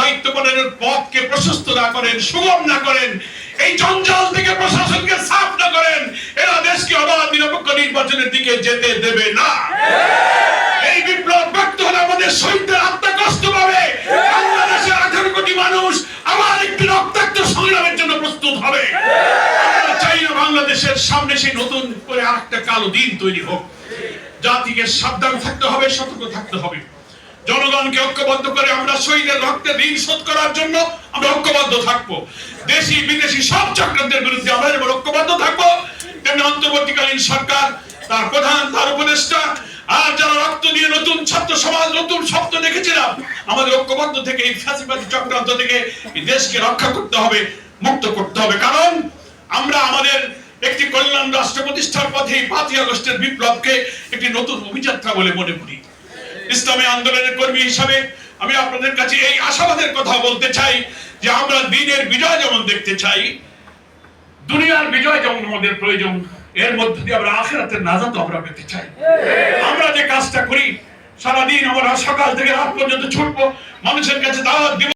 দায়িত্ব পালনের পথকে প্রশস্ত না করেন, সুগম না করেন, এই জঞ্জাল থেকে প্রশাসনকে সাফ না করেন, এরা দেশকে অবাধ নিরপেক্ষ নির্বাচনের দিকে যেতে দেবে না। এই বিপ্লব ব্যক্ত হলে আমাদের শহীদদের আত্মা কষ্ট পাবে। বাংলাদেশের 18 কোটি মানুষ আবার একটি রক্তাক্ত সংগ্রামের জন্য প্রস্তুত হবে। আমরা চাই না বাংলাদেশের সামনে সেই নতুন করে আরেকটা কালো দিন তৈরি হোক। জাতিকে সাবধান থাকতে হবে, সতর্ক থাকতে হবে। জনগণকে ঐক্যবদ্ধ করে আমরা শহীদের রক্তের ঋণ শোধ করার জন্য আমরা ঐক্যবদ্ধ থাকবো। দেশি বিদেশি সব চক্রান্তের বিরুদ্ধে আমরা যেমন ঐক্যবদ্ধ থাকবো, তেমনি অন্তর্বর্তীকালীন সরকার, তার প্রধান, তার উপদেষ্টা, আর যারা রক্ত দিয়ে নতুন ছাত্র সমাজ, নতুন স্বপ্ন দেখেছিলাম, আমাদের ঐক্যবদ্ধ থেকে এই ফ্যাসিবাদী চক্রান্ত থেকে এই দেশকে রক্ষা করতে হবে, মুক্ত করতে হবে। কারণ আমরা আমাদের একটি কল্যাণ রাষ্ট্র প্রতিষ্ঠার পথে 5ই আগস্টের বিপ্লবকে একটি নতুন অভিযাত্রা বলে মনে করি। ইসলামী আন্দোলনের কর্মী হিসাবে আমি আপনাদের কাছে এই আশাবাদের কথা বলতে চাই যে আমরা দিনের বিজয় যেমন দেখতে চাই, দুনিয়ার বিজয় যেমন আমাদের প্রয়োজন, এর মধ্যে দিয়ে আমরা আখিরাতের নাজাত আমরা পেতে চাই। আমরা যে কাজটা করি, সারাদিন আমরা সকাল থেকে রাত পর্যন্ত ছুটবো, মানুষের কাছে দাওয়াত দিব।